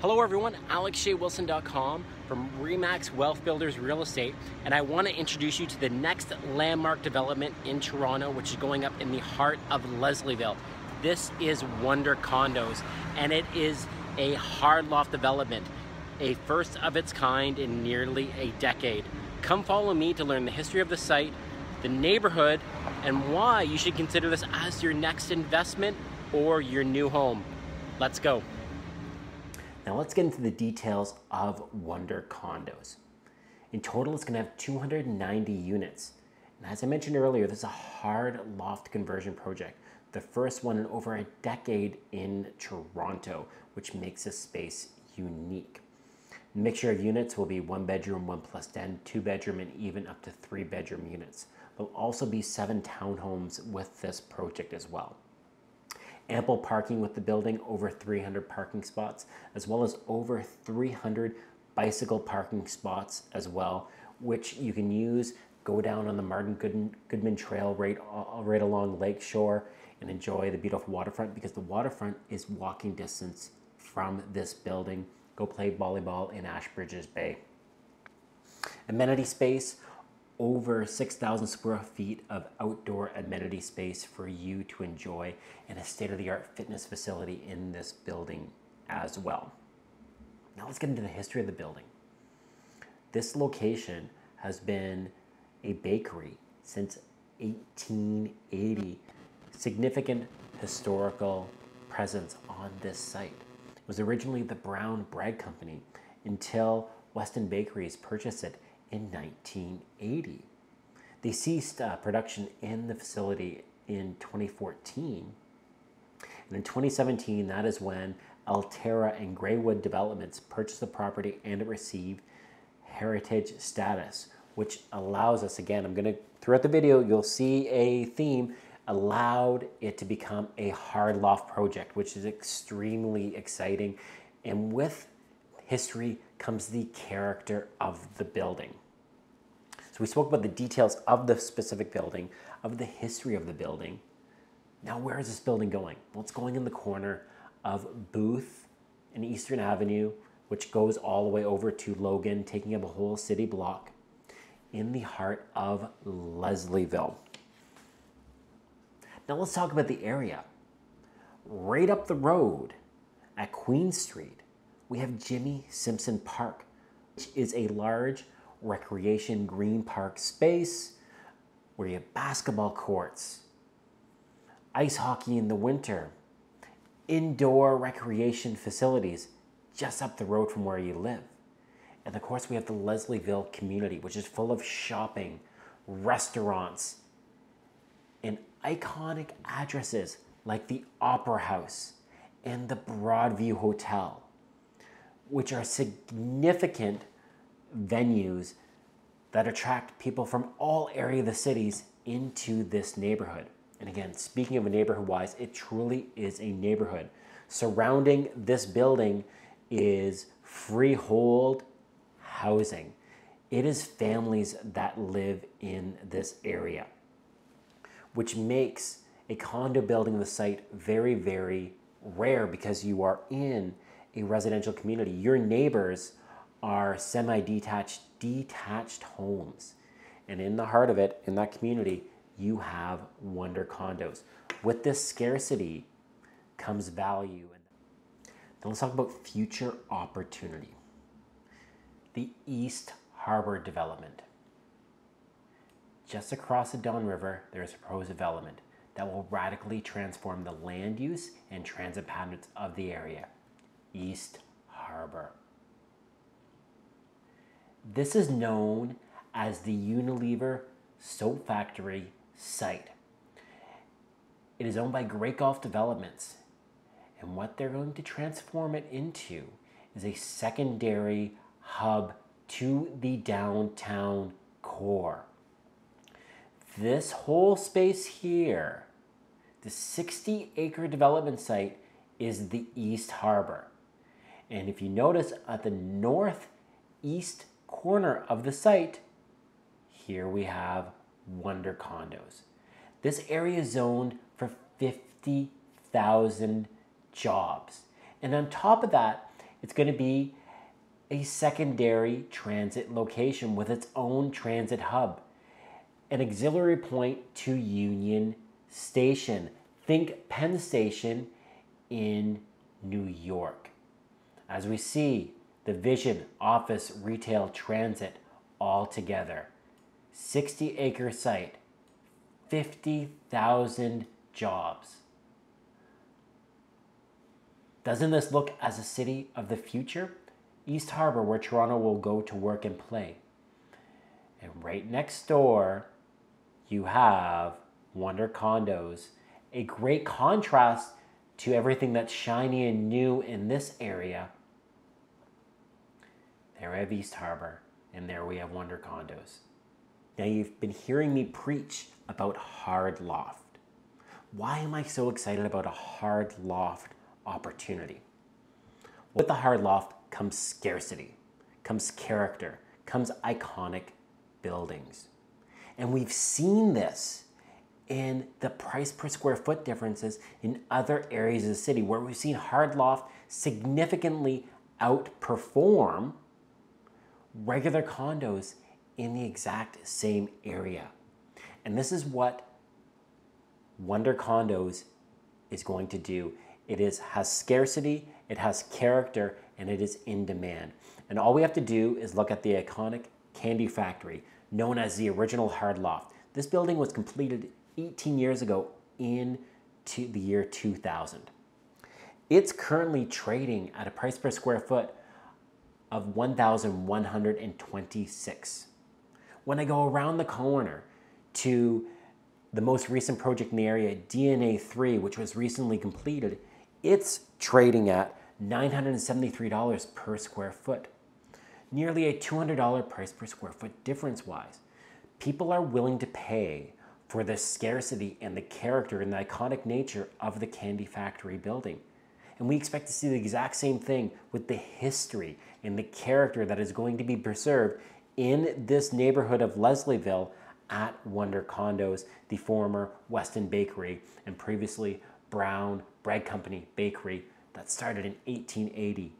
Hello everyone, AlexShayWilson.com from Remax Wealth Builders Real Estate, and I want to introduce you to the next landmark development in Toronto, which is going up in the heart of Leslieville. This is Wonder Condos, and it is a hard loft development, a first of its kind in nearly a decade. Come follow me to learn the history of the site, the neighborhood, and why you should consider this as your next investment or your new home. Let's go. Now let's get into the details of Wonder Condos. In total, it's going to have 290 units. And as I mentioned earlier, this is a hard loft conversion project, the first one in over a decade in Toronto, which makes this space unique. The mixture of units will be 1 bedroom, 1+den, 2 bedroom, and even up to 3 bedroom units. There'll also be 7 townhomes with this project as well. Ample parking with the building, over 300 parking spots, as well as over 300 bicycle parking spots as well, which you can use, go down on the Martin Goodman Trail right along Lakeshore and enjoy the beautiful waterfront, because the waterfront is walking distance from this building. Go play volleyball in Ashbridges Bay. Amenity space, over 6,000 square feet of outdoor amenity space for you to enjoy, and a state-of-the-art fitness facility in this building as well. Now let's get into the history of the building. This location has been a bakery since 1880. Significant historical presence on this site. It was originally the Brown Bread Company until Weston Bakeries purchased it in 1980. They ceased production in the facility in 2014. And in 2017, that is when Alterra and Greywood Developments purchased the property, and it received heritage status, which allows us, again, throughout the video, you'll see a theme, allowed it to become a hard loft project, which is extremely exciting. And with history comes the character of the building. So we spoke about the details of the specific building, of the history of the building. Now where is this building going? Well, it's going in the corner of Booth and Eastern Avenue, which goes all the way over to Logan, taking up a whole city block in the heart of Leslieville. Now let's talk about the area. Right up the road at Queen Street, we have Jimmy Simpson Park, which is a large recreation green park space where you have basketball courts, ice hockey in the winter, indoor recreation facilities just up the road from where you live. And of course, we have the Leslieville community, which is full of shopping, restaurants, and iconic addresses like the Opera House and the Broadview Hotel, which are significant venues that attract people from all areas of the cities into this neighborhood. And again, speaking of a neighborhood-wise, it truly is a neighborhood. Surrounding this building is freehold housing. It is families that live in this area, which makes a condo building on the site very, very rare, because you are in a residential community. Your neighbors are semi-detached, detached homes. And in the heart of it, in that community, you have Wonder Condos. With this scarcity comes value. Now let's talk about future opportunity. The East Harbor development. Just across the Don River, there's a proposed development that will radically transform the land use and transit patterns of the area. East Harbor. This is known as the Unilever Soap Factory site. It is owned by Great Gulf Developments, and what they're going to transform it into is a secondary hub to the downtown core. This whole space here, the 60-acre development site, is the East Harbor. And if you notice at the northeast corner of the site, here we have Wonder Condos. This area is zoned for 50,000 jobs. And on top of that, It's going to be a secondary transit location with its own transit hub, an auxiliary point to Union Station. Think Penn Station in New York. As we see the vision, office, retail, transit all together. 60-acre site, 50,000 jobs. Doesn't this look as a city of the future? East Harbor, where Toronto will go to work and play. And right next door, you have Wonder Condos, a great contrast to everything that's shiny and new in this area. There we have East Harbor, and there we have Wonder Condos. Now, you've been hearing me preach about hard loft. Why am I so excited about a hard loft opportunity? With the hard loft comes scarcity, comes character, comes iconic buildings. And we've seen this in the price per square foot differences in other areas of the city, where we've seen hard loft significantly outperform regular condos in the exact same area. And this is what Wonder Condos is going to do. Has scarcity, it has character, and it is in demand. And all we have to do is look at the iconic Candy Factory, known as the original hard loft. This building was completed 18 years ago into the year 2000. It's currently trading at a price per square foot of $1,126. When I go around the corner to the most recent project in the area, DNA 3, which was recently completed, it's trading at $973 per square foot. Nearly a $200 price per square foot difference-wise. People are willing to pay for the scarcity and the character and the iconic nature of the Candy Factory building. And we expect to see the exact same thing with the history and the character that is going to be preserved in this neighborhood of Leslieville at Wonder Condos, the former Weston Bakery and previously Brown Bread Company Bakery that started in 1880.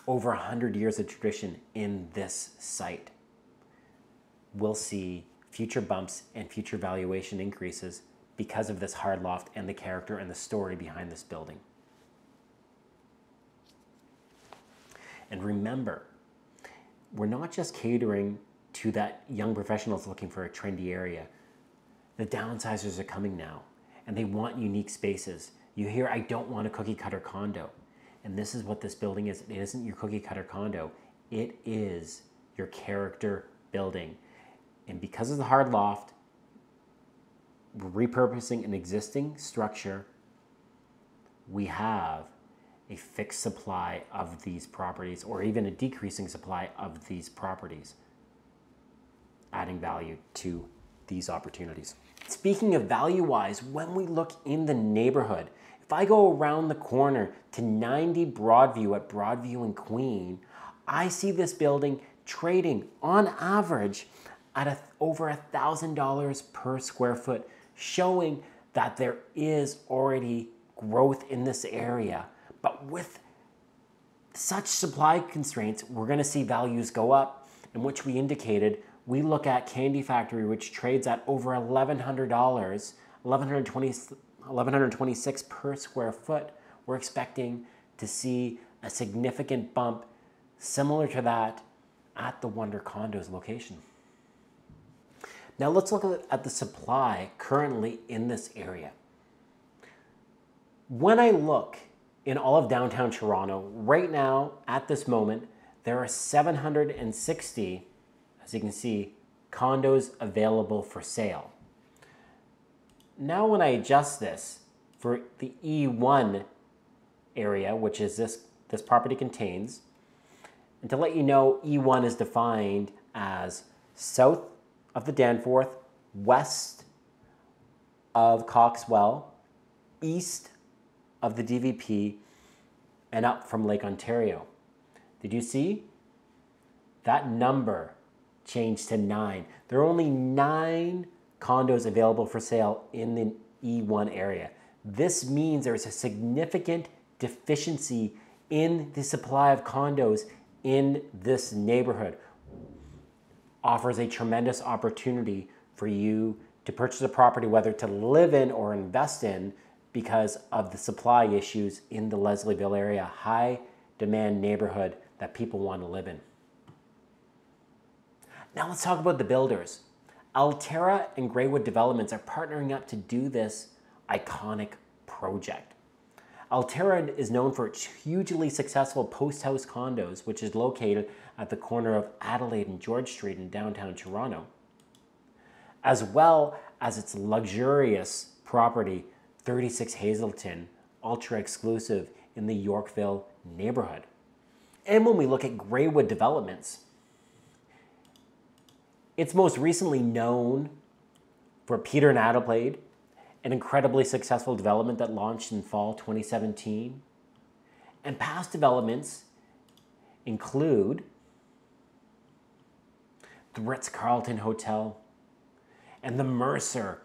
Over 100 years of tradition in this site. We'll see future bumps and future valuation increases because of this hard loft and the character and the story behind this building. And remember, we're not just catering to that young professionals looking for a trendy area. The downsizers are coming now, and they want unique spaces. You hear, I don't want a cookie cutter condo. And this is what this building is. It isn't your cookie cutter condo. It is your character building. And because of the hard loft, we're repurposing an existing structure. We have a fixed supply of these properties, or even a decreasing supply of these properties, adding value to these opportunities. Speaking of value-wise, when we look in the neighborhood, if I go around the corner to 90 Broadview at Broadview and Queen, I see this building trading on average at over $1,000 per square foot, showing that there is already growth in this area. But with such supply constraints, we're going to see values go up, in which we indicated we look at Candy Factory, which trades at over $1,100, $1,126 per square foot. We're expecting to see a significant bump similar to that at the Wonder Condos location. Now let's look at the supply currently in this area. When I look in all of downtown Toronto, right now, at this moment, there are 760, as you can see, condos available for sale. Now when I adjust this for the E1 area, which is this property contains, and to let you know, E1 is defined as south of the Danforth, west of Coxwell, east of the DVP, and up from Lake Ontario. Did you see? That number changed to 9. There are only 9 condos available for sale in the E1 area. This means there is a significant deficiency in the supply of condos in this neighborhood offers a tremendous opportunity for you to purchase a property, whether to live in or invest in, because of the supply issues in the Leslieville area, high demand neighborhood that people want to live in. Now let's talk about the builders. Altera and Greywood Developments are partnering up to do this iconic project. Altera is known for its hugely successful post-house condos, which is located at the corner of Adelaide and George Street in downtown Toronto, as well as its luxurious property, 36 Hazelton, ultra exclusive in the Yorkville neighborhood. And when we look at Greywood Developments, it's most recently known for Peter and Adelaide, an incredibly successful development that launched in fall 2017. And past developments include the Ritz-Carlton Hotel and the Mercer,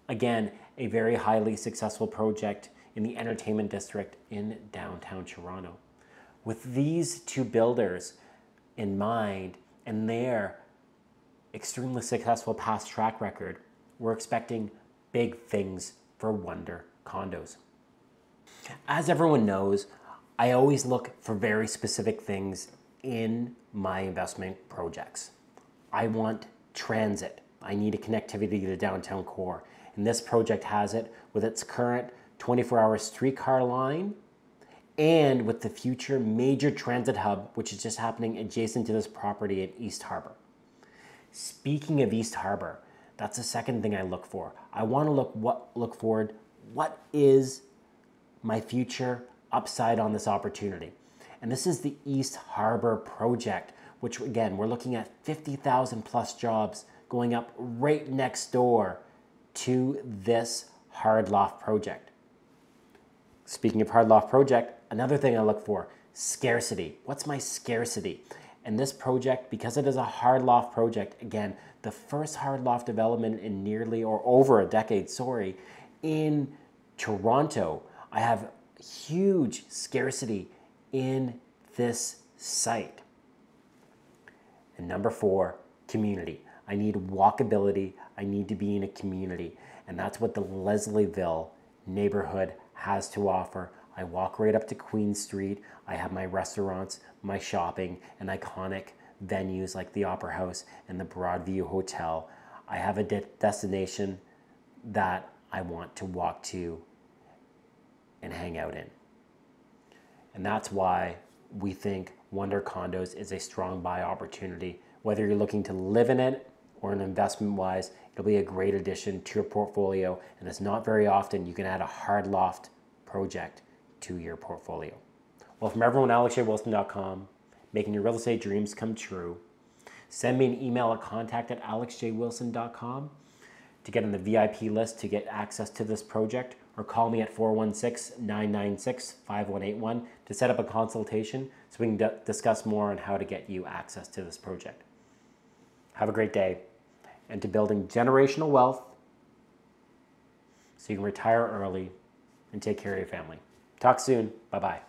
again, a very highly successful project in the entertainment district in downtown Toronto. With these two builders in mind and their extremely successful past track record, we're expecting big things for Wonder Condos. As everyone knows, I always look for very specific things in my investment projects. I want transit. I need a connectivity to the downtown core. And this project has it with its current 24-hour streetcar line and with the future major transit hub, which is just happening adjacent to this property in East Harbour. Speaking of East Harbour, that's the second thing I look for. I want to look forward. What is my future upside on this opportunity? And this is the East Harbour project, which again, we're looking at 50,000 plus jobs going up right next door to this hard loft project. Speaking of hard loft project, another thing I look for, scarcity. What's my scarcity? And this project, because it is a hard loft project, again, the first hard loft development in nearly or over a decade, in Toronto, I have huge scarcity in this site. And number 4, community. I need walkability. I need to be in a community. And that's what the Leslieville neighborhood has to offer. I walk right up to Queen Street. I have my restaurants, my shopping, and iconic venues like the Opera House and the Broadview Hotel. I have a destination that I want to walk to and hang out in. And that's why we think Wonder Condos is a strong buy opportunity. Whether you're looking to live in it or an investment-wise, it'll be a great addition to your portfolio. And it's not very often you can add a hard loft project to your portfolio. Well, from everyone, alexjwilson.com, making your real estate dreams come true. Send me an email at contact@alexjwilson.com to get on the VIP list to get access to this project, or call me at 416-996-5181 to set up a consultation so we can discuss more on how to get you access to this project. Have a great day, and to building generational wealth so you can retire early and take care of your family. Talk soon. Bye-bye.